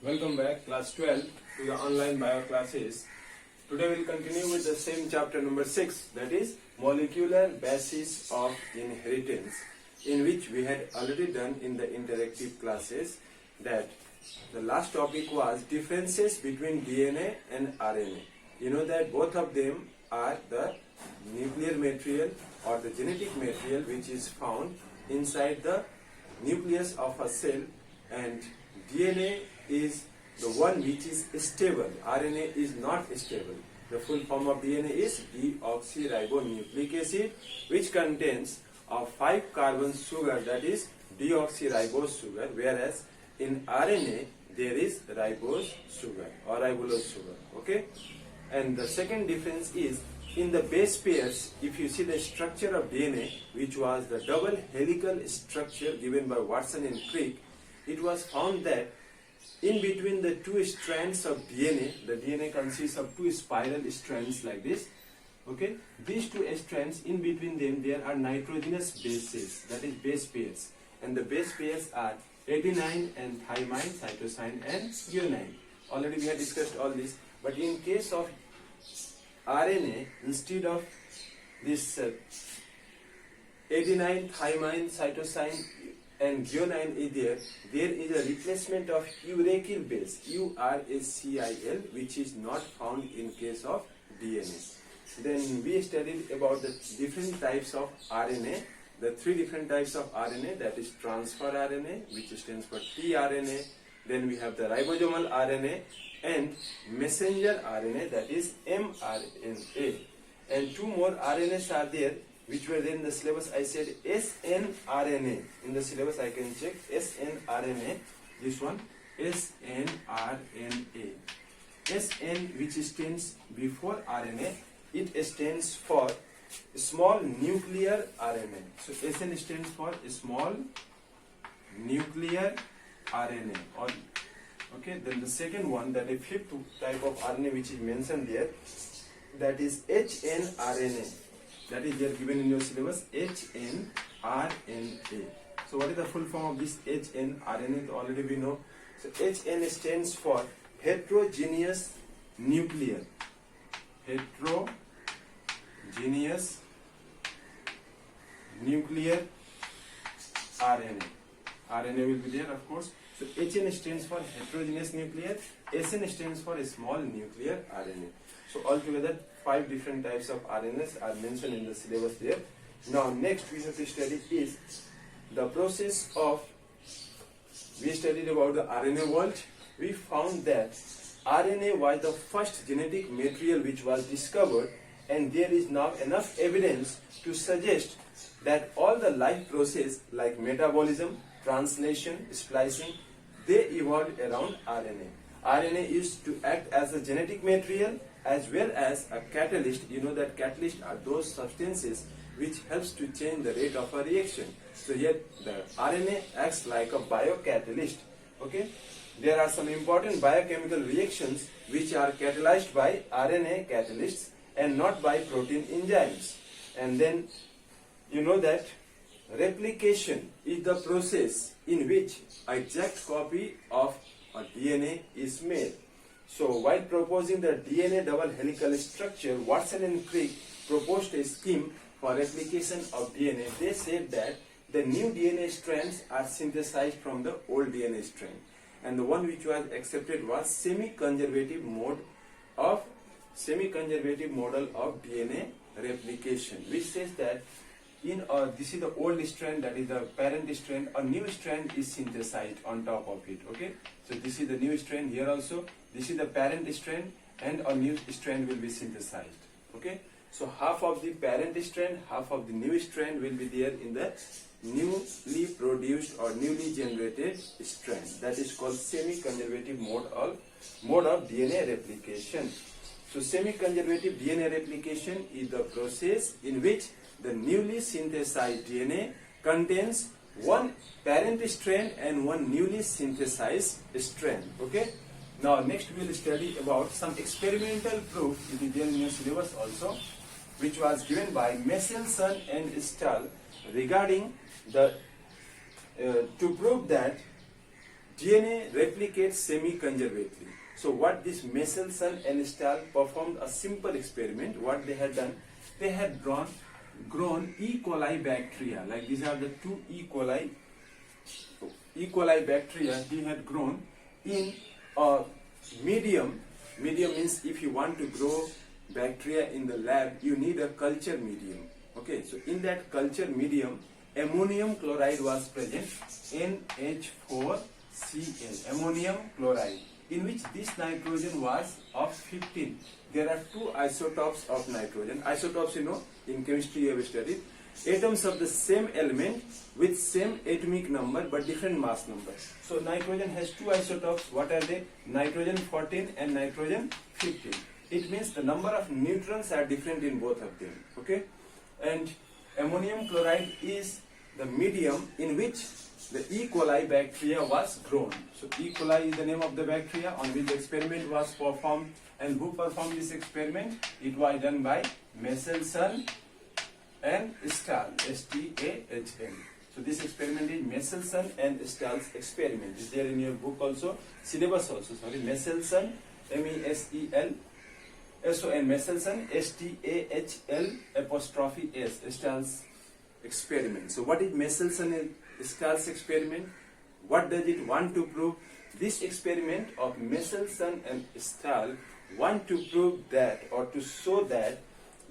Welcome back, class 12, to the online bio classes. Today we'll continue with the same chapter number 6, that is molecular basis of inheritance, in which we had already done in the interactive classes that the last topic was differences between DNA and RNA. You know that both of them are the nuclear material or the genetic material which is found inside the nucleus of a cell, and DNA is the one which is stable. RNA is not stable. The full form of DNA is deoxyribonucleic acid, which contains a 5-carbon sugar, that is deoxyribose sugar, whereas in RNA there is ribose sugar or ribulose sugar. Okay? And the second difference is in the base pairs. If you see the structure of DNA, which was the double helical structure given by Watson and Crick, it was found that in between the two strands of DNA, the DNA consists of two spiral strands like this. Okay, these two strands, in between them there are nitrogenous bases, that is base pairs, and the base pairs are adenine and thymine, cytosine and guanine. Already we have discussed all this, but in case of RNA, instead of this adenine, thymine, cytosine and guanine is there is a replacement of uracil base, URACIL, which is not found in case of DNA. Then we studied about the different types of RNA, the 3 different types of RNA, that is transfer RNA, which stands for tRNA. Then we have the ribosomal RNA and messenger RNA, that is mRNA. And 2 more RNAs are there, which were there in the syllabus. I said snRNA. In the syllabus I can check snRNA. This one, snRNA. SN, which stands before RNA, it stands for small nuclear RNA. So SN stands for small nuclear RNA. Okay. Then the second one, that is 5th type of RNA which is mentioned there, that is hnRNA. That is there given in your syllabus, hnRNA. So what is the full form of this hnRNA? Already we know. So HN stands for heterogeneous nuclear. Heterogeneous nuclear RNA. RNA will be there, of course. So HN stands for heterogeneous nuclear, SN stands for a small nuclear RNA. So altogether 5 different types of RNAs are mentioned in the syllabus there. Now next we have to study is the process of, we studied about the RNA world. We found that RNA was the first genetic material which was discovered, and there is now enough evidence to suggest that all the life process like metabolism, translation, splicing, they evolved around RNA. RNA used to act as a genetic material as well as a catalyst. You know that catalysts are those substances which helps to change the rate of a reaction. So here the RNA acts like a biocatalyst. Okay, there are some important biochemical reactions which are catalyzed by RNA catalysts and not by protein enzymes. And then you know that replication is the process in which an exact copy of a DNA is made. So while proposing the DNA double helical structure, Watson and Crick proposed a scheme for replication of DNA. They said that the new DNA strands are synthesized from the old DNA strand, and the one which was accepted was semi-conservative model of DNA replication, which says that this is the old strand, that is the parent strand, a new strand is synthesized on top of it. Okay, so this is the new strand here also, this is the parent strand, and a new strand will be synthesized. Okay, so half of the parent strand, half of the new strand will be there in the newly produced or newly generated strand. That is called semi-conservative mode of DNA replication. So semi-conservative DNA replication is the process in which the newly synthesized DNA contains one parent strand and one newly synthesized strand. Okay. Now next we will study about some experimental proof, it is there in your syllabus also, which was given by Michelson and Stahl regarding the to prove that DNA replicates semi-conservatively. So what this Michelson and Stahl performed a simple experiment. What they had done, they had grown E. coli bacteria. Like these are the two E. coli bacteria he had grown in a medium. Medium means if you want to grow bacteria in the lab, you need a culture medium. Okay, so in that culture medium, ammonium chloride was present, NH4Cl, ammonium chloride, in which this nitrogen was of 15. There are two isotopes of nitrogen. Isotopes, you know, in chemistry you have studied. Atoms of the same element with same atomic number but different mass number. So nitrogen has two isotopes. What are they? Nitrogen 14 and nitrogen 15. It means the number of neutrons are different in both of them. Okay? And ammonium chloride is the medium in which the E. coli bacteria was grown. So E. coli is the name of the bacteria on which the experiment was performed. And who performed this experiment? It was done by Michelson and Stahl, S-T-A-H-L. So this experiment is Michelson and Stahl's experiment. Is there in your book also, syllabus also, sorry, Michelson, M-E-S-E-L-S-O-N, Michelson, S-T-A-H-L''S, Stahl's experiment. So what is Michelson and Stahl's experiment? What does it want to prove? This experiment of Michelson and Stahl want to prove that, or to show that,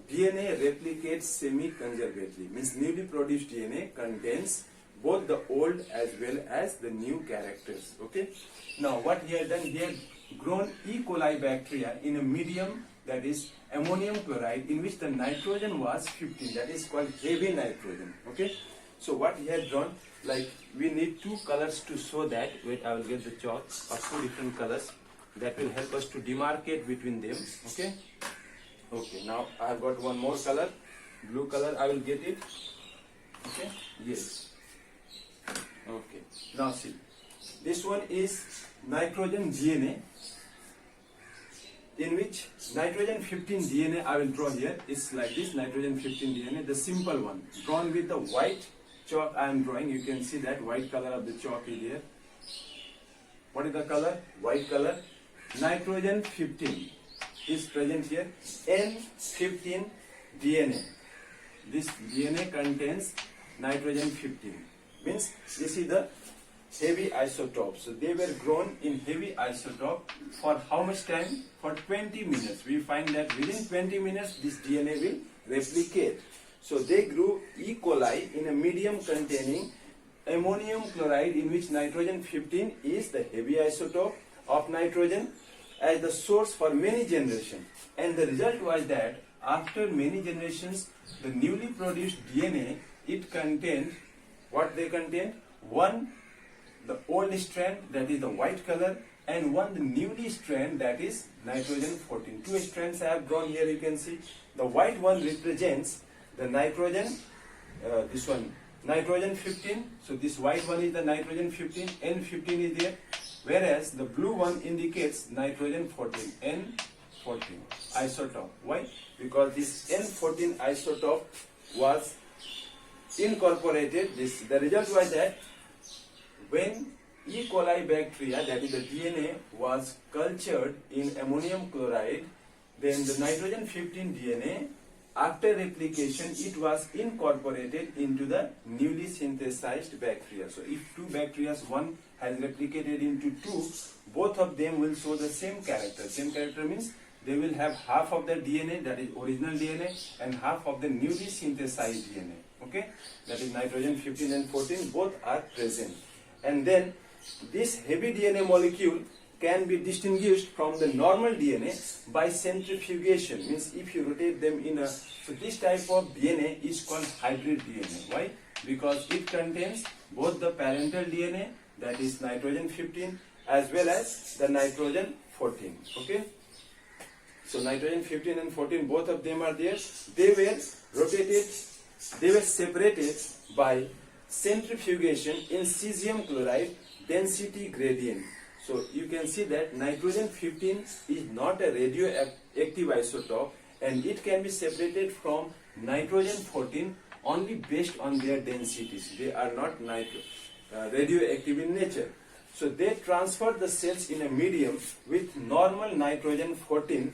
DNA replicates semi-conservatively, means newly produced DNA contains both the old as well as the new characters. Okay. Now what he had done, he had grown E. coli bacteria in a medium, that is ammonium chloride, in which the nitrogen was 15, that is called heavy nitrogen. Okay. So what he had drawn, like we need two colors to show that. Wait, I will get the chalk of two different colors that will help us to demarcate between them. Okay. Okay, now I have got one more color, blue color, I will get it. Okay, yes. Okay, now see, this one is nitrogen DNA, in which nitrogen 15 DNA I will draw here. It's like this, nitrogen 15 DNA, the simple one, drawn with the white chalk I am drawing. You can see that white color of the chalk is here. What is the color? White color. Nitrogen 15 is present here, N15 DNA. This DNA contains nitrogen 15. Means this is the heavy isotope. So they were grown in heavy isotope for how much time? For 20 minutes. We find that within 20 minutes this DNA will replicate. So they grew E. coli in a medium containing ammonium chloride, in which nitrogen 15 is the heavy isotope of nitrogen, as the source for many generations. And the result was that after many generations, the newly produced DNA, it contained, what they contained? One, the old strand, that is the white color, and one, the newly strand, that is nitrogen 14. Two strands I have drawn here, you can see. The white one represents the nitrogen, this one, nitrogen 15. So this white one is the nitrogen 15, N15 is there. Whereas the blue one indicates nitrogen 14, N14 isotope. Why? Because this N14 isotope was incorporated. The result was that when E. coli bacteria, that is the DNA, was cultured in ammonium chloride, then the nitrogen 15 DNA, after replication, it was incorporated into the newly synthesized bacteria. So if two bacteria, one has replicated into two, both of them will show the same character. Same character means they will have half of the DNA, that is original DNA, and half of the newly synthesized DNA. Okay, that is nitrogen 15 and 14, both are present. And then this heavy DNA molecule can be distinguished from the normal DNA by centrifugation. Means if you rotate them in a, so this type of DNA is called hybrid DNA. Why? Because it contains both the parental DNA, that is nitrogen 15, as well as the nitrogen 14. Okay. So nitrogen 15 and 14, both of them are there. They were rotated, they were separated by centrifugation in cesium chloride density gradient. So you can see that nitrogen 15 is not a radioactive isotope, and it can be separated from nitrogen 14 only based on their densities. They are not radioactive in nature. So they transferred the cells in a medium with normal nitrogen 14,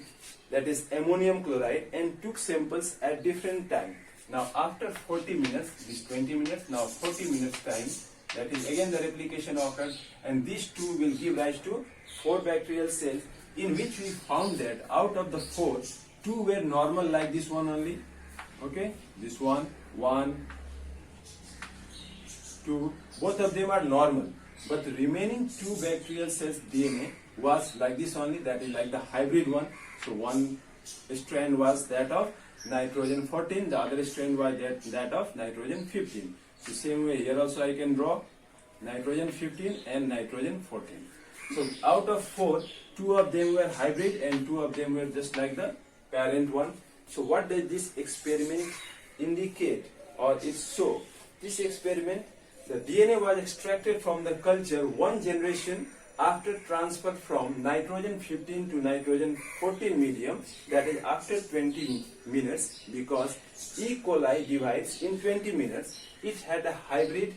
that is ammonium chloride, and took samples at different time. Now after 40 minutes, this 20 minutes, now 40 minutes time, that is again the replication occurred, and these two will give rise to 4 bacterial cells, in which we found that out of the 4, 2 were normal like this one only. Okay, this one, 1, 2, both of them are normal. But the remaining 2 bacterial cells DNA was like this only, that is like the hybrid one. So one strand was that of nitrogen 14, the other strand was that of nitrogen 15. So same way here also I can draw nitrogen 15 and nitrogen 14. So out of 4, 2 of them were hybrid and 2 of them were just like the parent one. So what does this experiment indicate or it show? This experiment, the DNA was extracted from the culture 1 generation after transfer from nitrogen 15 to nitrogen 14 medium, that is after 20 minutes, because E. coli divides in 20 minutes. It had a hybrid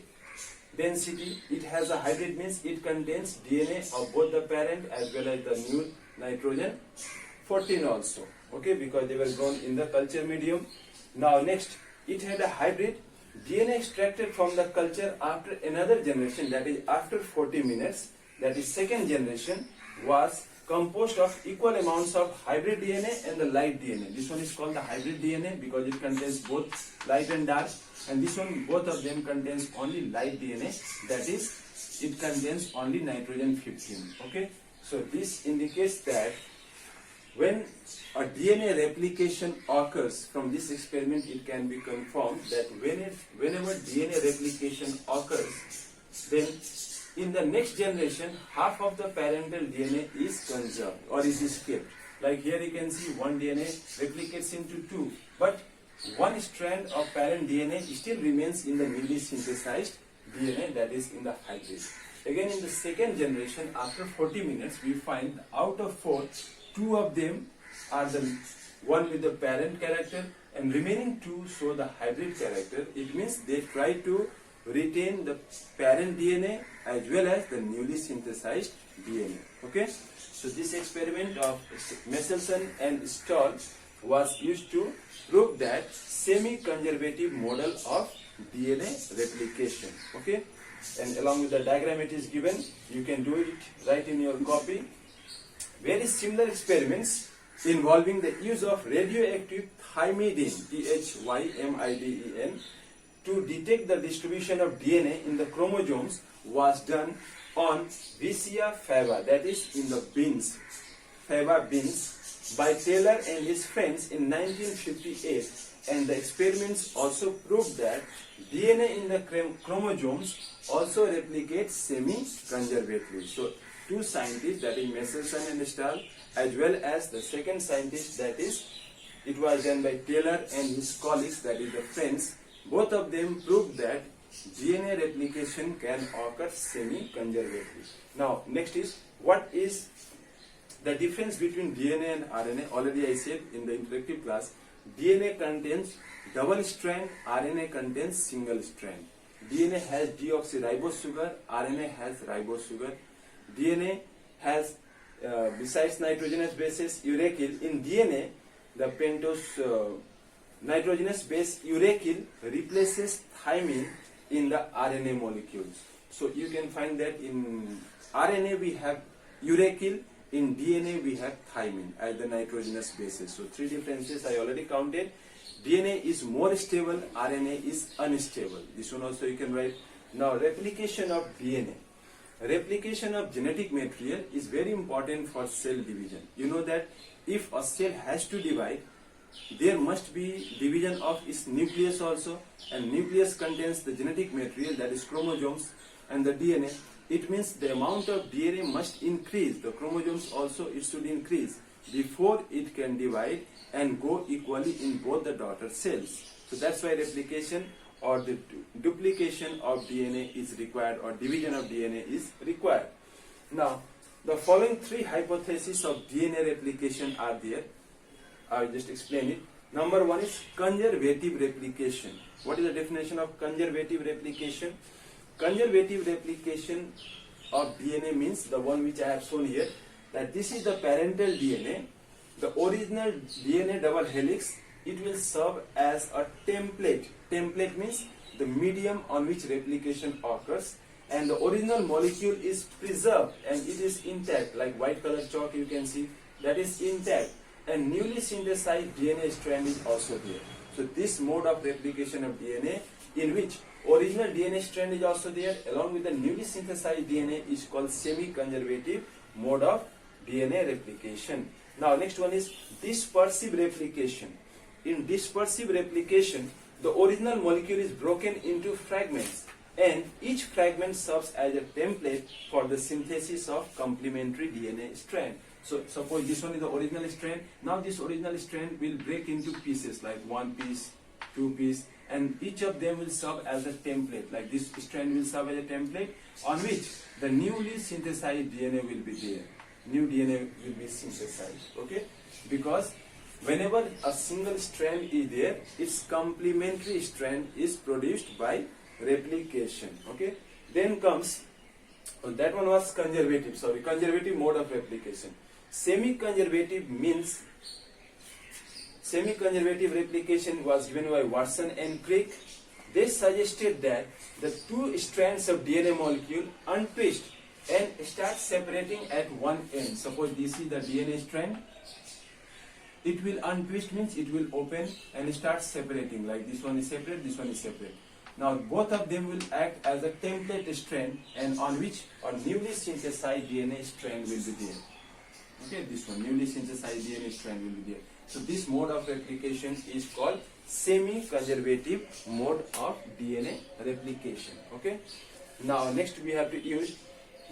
density. It has a hybrid means it contains DNA of both the parent as well as the new nitrogen 14 also. Okay, because they were grown in the culture medium. Now next, it had a hybrid DNA extracted from the culture after another generation, that is after 40 minutes, that is second generation, was composed of equal amounts of hybrid DNA and the light DNA. This one is called the hybrid DNA because it contains both light and dark, and this one, both of them contains only light DNA, that is it contains only nitrogen 15. Okay, so this indicates that when a DNA replication occurs from this experiment, it can be confirmed that whenever DNA replication occurs, then in the next generation, half of the parental DNA is conserved or is kept. Like here you can see one DNA replicates into 2, but one strand of parent DNA still remains in the newly synthesized DNA, that is in the hybrid. Again, in the second generation, after 40 minutes, we find out of 4, 2 of them are the one with the parent character and remaining 2 show the hybrid character. It means they try to retain the parent DNA as well as the newly synthesized DNA. Okay, so this experiment of Messelson and Stoll was used to prove that semi-conservative model of DNA replication. Okay, and along with the diagram it is given, you can do it right in your copy. Very similar experiments involving the use of radioactive thymidine, THYMIDEN, to detect the distribution of DNA in the chromosomes was done on Vicia fava, that is in the beans, fava beans, by Taylor and his friends in 1958, and the experiments also proved that DNA in the chromosomes also replicates semi-conservatively. So 2 scientists, that is Messelson and Stoll, as well as the second scientist, that is, it was done by Taylor and his colleagues, that is the friends, both of them proved that DNA replication can occur semi-conservatively. Now, next is, what is the difference between DNA and RNA? Already I said in the interactive class, DNA contains double strand, RNA contains single strand. DNA has deoxyribose sugar, RNA has ribose sugar. DNA has, besides nitrogenous bases, uracil. In DNA, the pentose nitrogenous base uracil replaces thymine in the RNA molecules. So you can find that in RNA we have uracil, in DNA we have thymine as the nitrogenous bases. So 3 differences I already counted. DNA is more stable, RNA is unstable. This one also you can write. Now, replication of DNA. Replication of genetic material is very important for cell division. You know that if a cell has to divide, there must be division of its nucleus also, and nucleus contains the genetic material, that is chromosomes and the DNA. It means the amount of DNA must increase, the chromosomes also it should increase before it can divide and go equally in both the daughter cells. So that's why replication or the duplication of DNA is required, or division of DNA is required. Now, the following 3 hypotheses of DNA replication are there. I will just explain it. Number 1 is conservative replication. What is the definition of conservative replication? Conservative replication of DNA means the one which I have shown here, that this is the parental DNA. The original DNA double helix, it will serve as a template. Template means the medium on which replication occurs, and the original molecule is preserved and it is intact, like white color chalk you can see, that is intact, and newly synthesized DNA strand is also there. So this mode of replication of DNA, in which original DNA strand is also there along with the newly synthesized DNA, is called semi-conservative mode of DNA replication. Now next one is dispersive replication. In dispersive replication, the original molecule is broken into fragments, and each fragment serves as a template for the synthesis of complementary DNA strand. So suppose this one is the original strand. Now this original strand will break into pieces, like 1 piece, 2 piece, and each of them will serve as a template. Like this strand will serve as a template on which the newly synthesized DNA will be there. New DNA will be synthesized. Okay? Because whenever a single strand is there, its complementary strand is produced by replication. Okay? Then comes, that one was conservative mode of replication. Semi-conservative means, semi-conservative replication was given by Watson and Crick. They suggested that the two strands of DNA molecule untwist and start separating at one end. Suppose this is the DNA strand. It will untwist means it will open and start separating, like this one is separate, this one is separate. Now both of them will act as a template strand, and on which a newly synthesized DNA strand will be there. Okay, this one, newly synthesized DNA strand will be there. So this mode of replication is called semi-conservative mode of DNA replication. Okay. Now next we have to use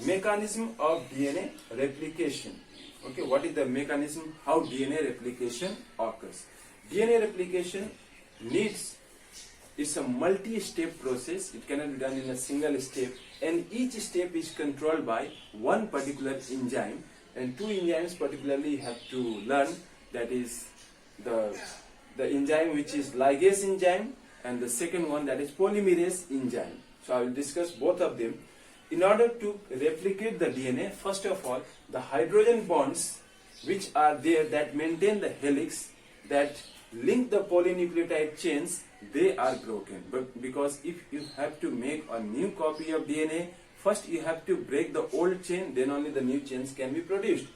mechanism of DNA replication. Okay, what is the mechanism? How DNA replication occurs? DNA replication is a multi-step process. It cannot be done in a single step, and each step is controlled by one particular enzyme, and two enzymes particularly you have to learn. That is the enzyme which is ligase enzyme, and the second one, that is polymerase enzyme. So I will discuss both of them. In order to replicate the DNA, first of all, the hydrogen bonds which are there that maintain the helix, that link the polynucleotide chains, they are broken. But because if you have to make a new copy of DNA, first you have to break the old chain, then only the new chains can be produced.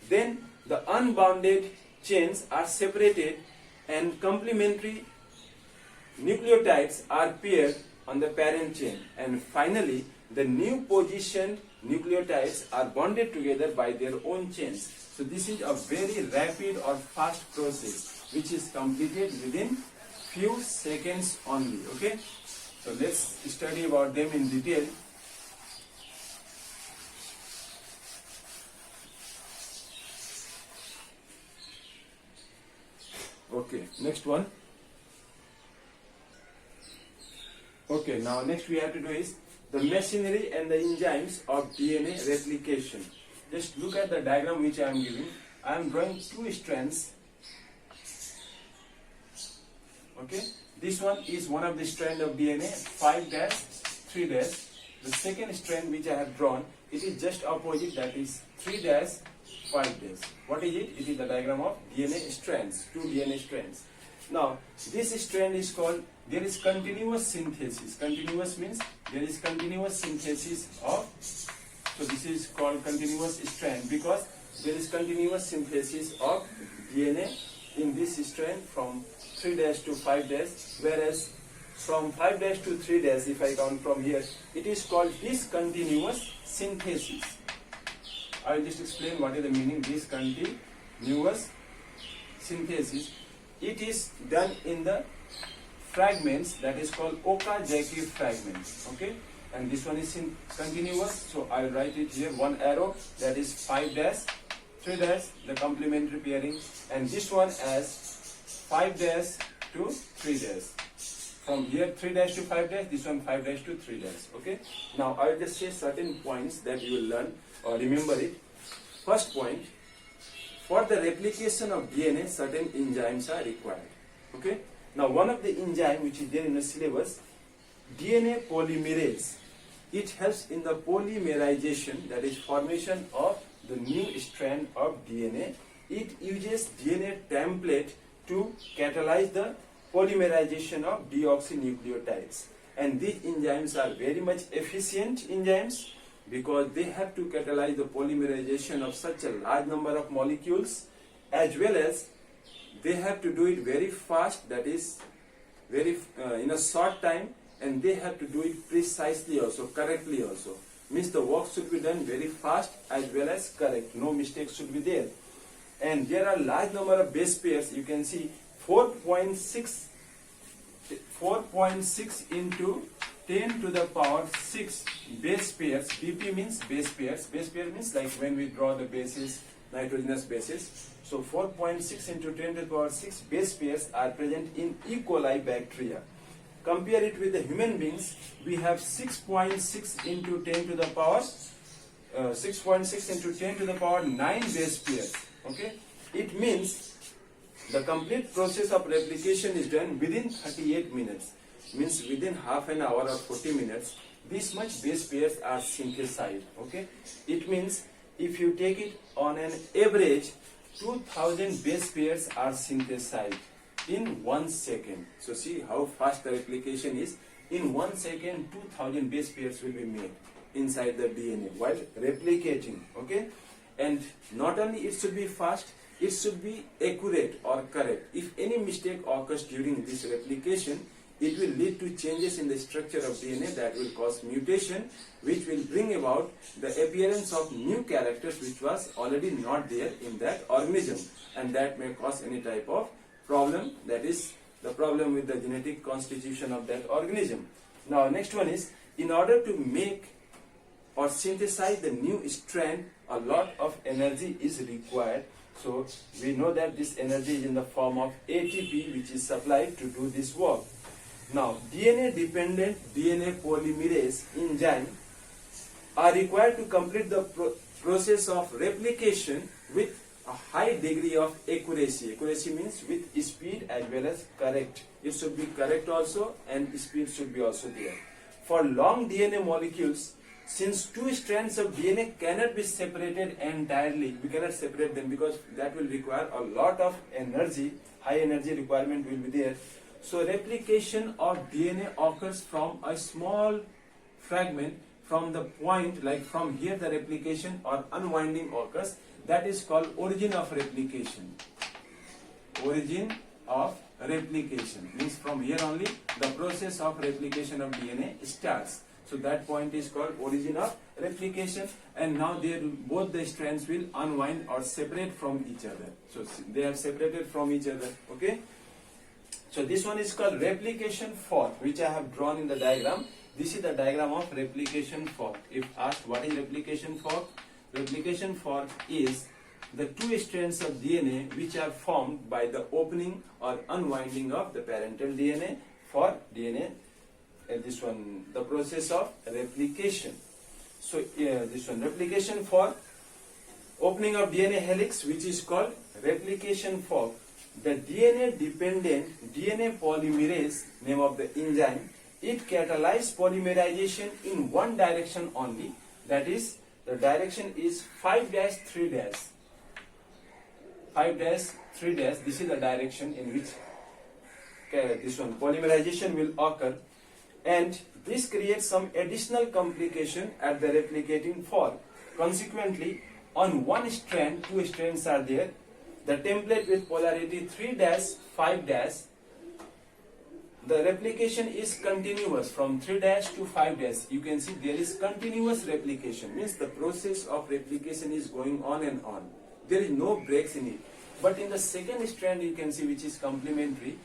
Then the unbounded chains are separated and complementary nucleotides are paired on the parent chain, and finally the new positioned nucleotides are bonded together by their own chains. So this is a very rapid or fast process which is completed within few seconds only. Okay, so let's study about them in detail. Okay, next one. Okay, now next we have to do is the machinery and the enzymes of DNA replication. Just look at the diagram which I am giving. I am drawing two strands. Okay, this one is one of the strand of DNA, 5', 3'. The second strand which I have drawn, it is just opposite, that is 3', 5'. What is it? It is the diagram of DNA strands, two DNA strands. Now, this strand is called, there is continuous synthesis. Continuous means there is continuous synthesis of, so this is called continuous strand because there is continuous synthesis of DNA in this strand from 3' to 5', whereas from 5' to 3', if I count from here, it is called discontinuous synthesis. I will just explain what is the meaning discontinuous synthesis. It is done in the fragments, that is called Okazaki fragments. Okay, and this one is continuous, so I will write it here, one arrow, that is 5', 3', the complementary pairing, and this one as 5' to 3'. From here 3' to 5', this one 5' to 3'. Okay, now I will just say certain points that you will learn or remember it. First point, for the replication of DNA, certain enzymes are required. Okay, now one of the enzyme which is there in the syllabus, DNA polymerase. it helps in the polymerization, that is formation of the new strand of DNA. It uses DNA template to catalyze the polymerization of deoxynucleotides. And these enzymes are very much efficient enzymes because they have to catalyze the polymerization of such a large number of molecules, as well as they have to do it very fast, that is very in a short time, and they have to do it precisely also, correctly also. Means the work should be done very fast as well as correct. No mistakes should be there. And there are large number of base pairs. You can see 4.6 into 10 to the power 6 base pairs. BP means base pairs. Base pair means like when we draw the bases, nitrogenous bases. So 4.6 into 10 to the power 6 base pairs are present in E. coli bacteria. Compare it with the human beings. We have 6.6 into 10 to the power 6.6 into 10 to the power 9 base pairs. Okay, it means the complete process of replication is done within 38 minutes. Means within half an hour or 40 minutes, this much base pairs are synthesized. Okay, it means if you take it on an average, 2000 base pairs are synthesized in 1 second. So see how fast the replication is. In 1 second, 2000 base pairs will be made inside the DNA while replicating. Okay, and not only it should be fast, it should be accurate or correct. If any mistake occurs during this replication, it will lead to changes in the structure of DNA that will cause mutation, which will bring about the appearance of new characters which was already not there in that organism, and that may cause any type of problem, that is the problem with the genetic constitution of that organism. Now next one is, in order to make or synthesize the new strand, a lot of energy is required. So we know that this energy is in the form of ATP, which is supplied to do this work. Now DNA dependent DNA polymerase enzyme are required to complete the process of replication with a high degree of accuracy. Accuracy means with speed as well as correct. It should be correct also, and speed should be also there. For long DNA molecules, since two strands of DNA cannot be separated entirely, we cannot separate them because that will require a lot of energy, high energy requirement will be there. So replication of DNA occurs from a small fragment from the point, like from here the replication or unwinding occurs. That is called origin of replication. Origin of replication means from here only the process of replication of DNA starts. So that point is called origin of replication, and now both the strands will unwind or separate from each other. So they have separated from each other. Okay. So this one is called replication fork, which I have drawn in the diagram. This is the diagram of replication fork. If asked what is replication fork, replication fork is the two strands of DNA which are formed by the opening or unwinding of the parental DNA for DNA. This one, the process of replication. So this one, replication fork, opening of DNA helix, which is called replication fork. The DNA dependent DNA polymerase, name of the enzyme, it catalyzes polymerization in one direction only, that is the direction is 5-3-. 5-3-, this is the direction in which this one polymerization will occur, and this creates some additional complication at the replicating fork. Consequently, on one strand, two strands are there. The template with polarity 3-5-, the replication is continuous from 3- to 5-. You can see there is continuous replication, means the process of replication is going on and on. There is no breaks in it. But in the second strand, you can see, which is complementary,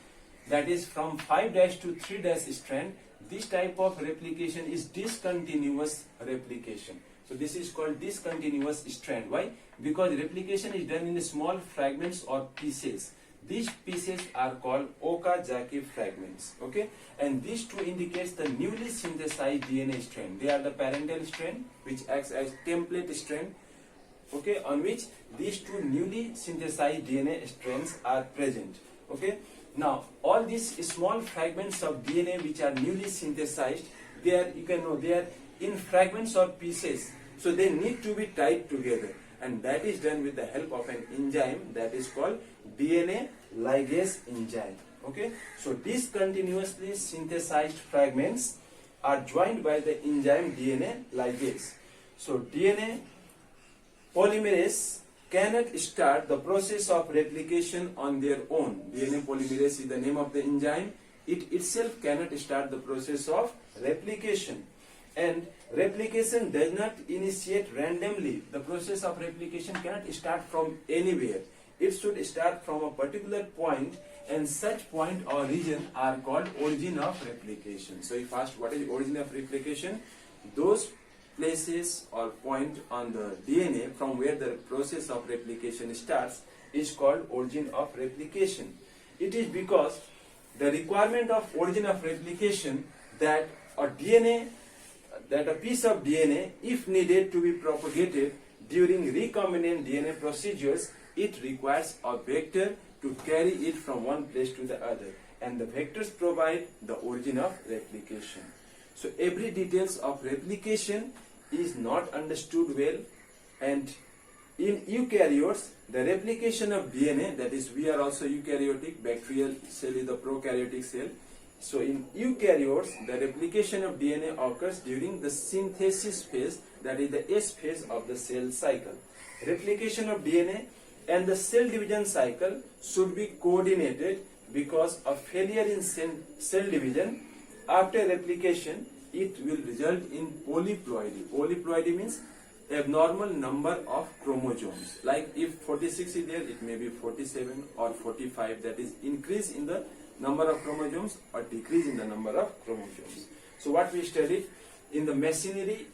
that is from 5- to 3- strand, this type of replication is discontinuous replication. So this is called discontinuous strand. Why? Because replication is done in small fragments or pieces. These pieces are called Okazaki fragments. Okay, and these two indicates the newly synthesized DNA strand. They are the parental strand, which acts as template strand. Okay, on which these two newly synthesized DNA strands are present. Okay, now all these small fragments of DNA which are newly synthesized, they are, you can know, they are in fragments or pieces. So they need to be tied together, and that is done with the help of an enzyme that is called DNA ligase enzyme. Okay, so discontinuously synthesized fragments are joined by the enzyme DNA ligase. So DNA polymerase cannot start the process of replication on their own. DNA polymerase is the name of the enzyme. It itself cannot start the process of replication, and replication does not initiate randomly. The process of replication cannot start from anywhere. It should start from a particular point, and such point or region are called origin of replication. So if asked what is origin of replication, those places or point on the DNA from where the process of replication starts is called origin of replication. It is because the requirement of origin of replication that a piece of DNA, if needed to be propagated during recombinant DNA procedures, it requires a vector to carry it from one place to the other, and the vectors provide the origin of replication. So every details of replication is not understood well, and in eukaryotes the replication of DNA, that is, we are also eukaryotic, bacterial cell is the prokaryotic cell. So in eukaryotes the replication of DNA occurs during the synthesis phase, that is the S phase of the cell cycle. Replication of DNA and the cell division cycle should be coordinated, because a failure in cell division after replication, it will result in polyploidy. Polyploidy means abnormal number of chromosomes. Like if 46 is there, it may be 47 or 45. That is increase in the number of chromosomes or decrease in the number of chromosomes. So what we studied in the machinery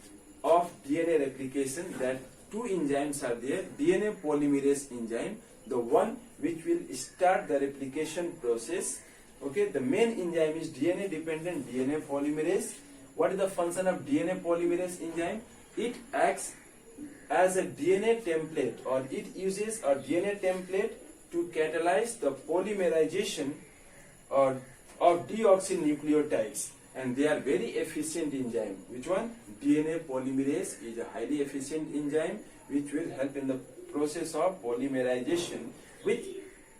of DNA replication, that two enzymes are there. DNA polymerase enzyme, the one which will start the replication process. Okay, the main enzyme is DNA dependent DNA polymerase. What is the function of DNA polymerase enzyme? It acts as a DNA template, or it uses a DNA template to catalyze the polymerization of deoxynucleotides, and they are very efficient enzyme. Which one? DNA polymerase is a highly efficient enzyme which will help in the process of polymerization with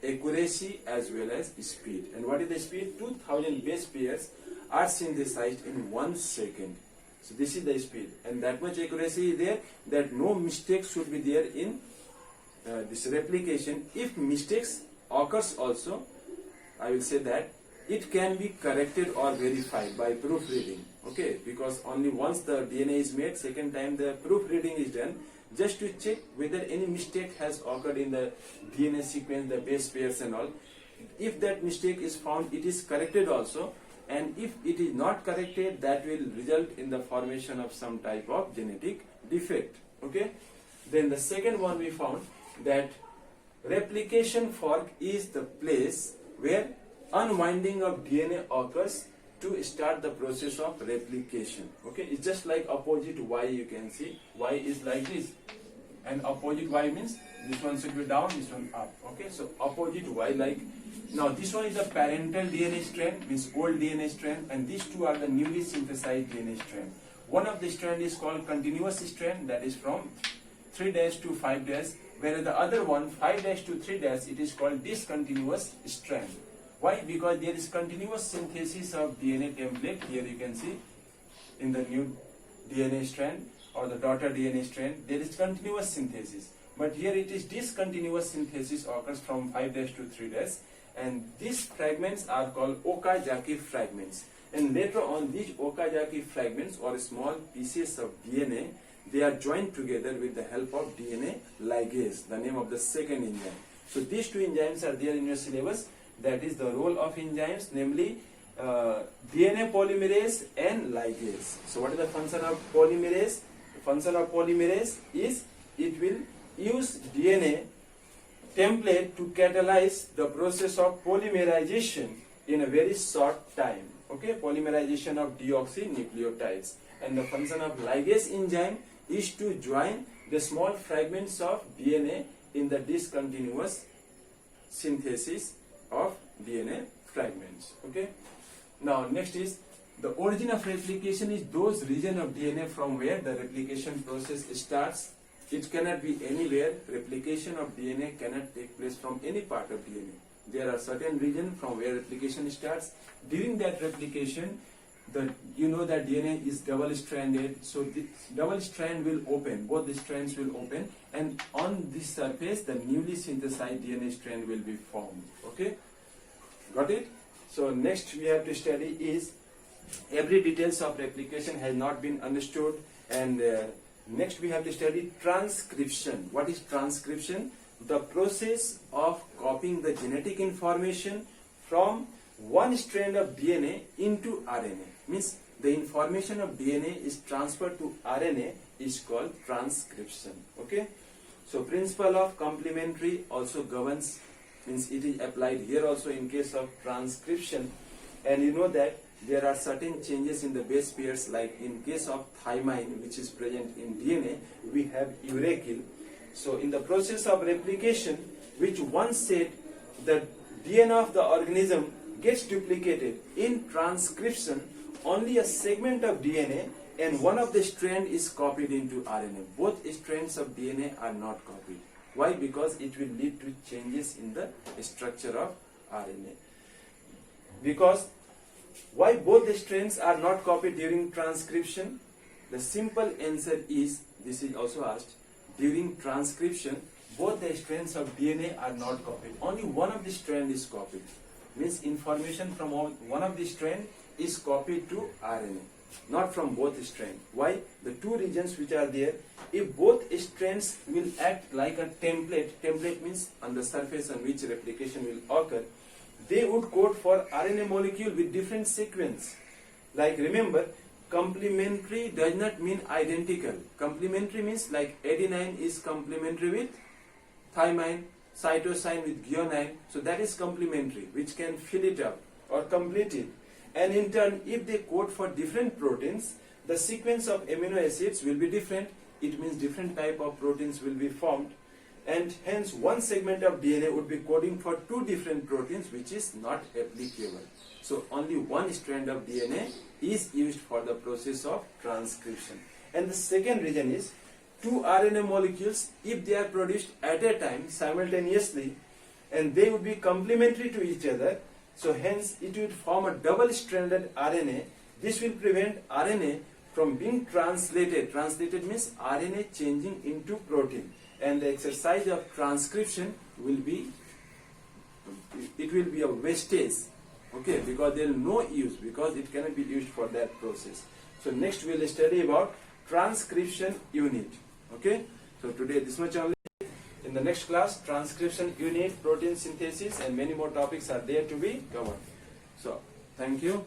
accuracy as well as speed. And what is the speed? 2000 base pairs are synthesized in 1 second. So this is the speed, and that much accuracy is there that no mistakes should be there in this replication. If mistakes occurs also, I will say that it can be corrected or verified by proofreading. Okay, because only once the DNA is made, second time the proofreading is done, just to check whether any mistake has occurred in the DNA sequence, the base pairs and all. If that mistake is found, it is corrected also. And if it is not corrected, that will result in the formation of some type of genetic defect. Okay. Then the second one we found that replication fork is the place where unwinding of DNA occurs to start the process of replication. Okay. It's just like opposite Y, you can see. Y is like this. And opposite Y means this one should be down, this one up. Okay. So opposite Y, like now this one is the parental DNA strand, means old DNA strand, and these two are the newly synthesized DNA strand. One of the strand is called continuous strand, that is from 3' to 5', whereas the other one 5' to 3', it is called discontinuous strand. Why? Because there is continuous synthesis of DNA template. Here you can see in the new DNA strand or the daughter DNA strand, there is continuous synthesis. But here it is discontinuous synthesis occurs from 5' to 3'. And these fragments are called Okazaki fragments. And later on, these Okazaki fragments, or small pieces of DNA, they are joined together with the help of DNA ligase, the name of the second enzyme. So these two enzymes are there in your syllabus. That is the role of enzymes, namely DNA polymerase and ligase. So what is the function of polymerase? The function of polymerase is it will use DNA template to catalyze the process of polymerization in a very short time. Okay, polymerization of deoxynucleotides. And the function of ligase enzyme is to join the small fragments of DNA in the discontinuous synthesis of DNA fragments. Okay. Now next is The origin of replication is those region of DNA from where the replication process starts. It cannot be anywhere. Replication of DNA cannot take place from any part of DNA. There are certain regions from where replication starts. During that replication, you know that DNA is double-stranded, so the double strand will open, both the strands will open, and on this surface the newly synthesized DNA strand will be formed. Okay, got it? So next we have to study is, every details of replication has not been understood, and next we have to study transcription. What is transcription? The process of copying the genetic information from one strand of DNA into RNA. Means the information of DNA is transferred to RNA is called transcription. Okay, so principle of complementary also governs, means it is applied here also in case of transcription. And you know that there are certain changes in the base pairs, like in case of thymine, which is present in DNA, we have uracil. So in the process of replication, which once said the DNA of the organism gets duplicated, in transcription only a segment of DNA and one of the strand is copied into RNA. Both strands of DNA are not copied. Why? Because it will lead to changes in the structure of RNA. Because why both the strands are not copied during transcription? The simple answer is, this is also asked, during transcription both the strands of DNA are not copied. Only one of the strand is copied. Means information from one of the strand is copied to RNA, not from both strands. Why? The two regions which are there, if both strands will act like a template means on the surface on which replication will occur, they would code for RNA molecule with different sequence. Like remember, complementary does not mean identical. Complementary means like adenine is complementary with thymine, cytosine with guanine, so that is complementary, which can fill it up or complete it. And in turn, if they code for different proteins, the sequence of amino acids will be different. It means different type of proteins will be formed, and hence one segment of DNA would be coding for two different proteins, which is not applicable. So only one strand of DNA is used for the process of transcription. And the second reason is, two RNA molecules, if they are produced at a time simultaneously, and they would be complementary to each other, so hence it would form a double-stranded RNA. This will prevent RNA from being translated. Translated means RNA changing into protein, and the exercise of transcription will be, it will be a wastage. Okay, because there is no use, because it cannot be used for that process. So next we will study about transcription unit. Okay, so today this much only. In the next class, transcription unit, protein synthesis, and many more topics are there to be covered. So thank you.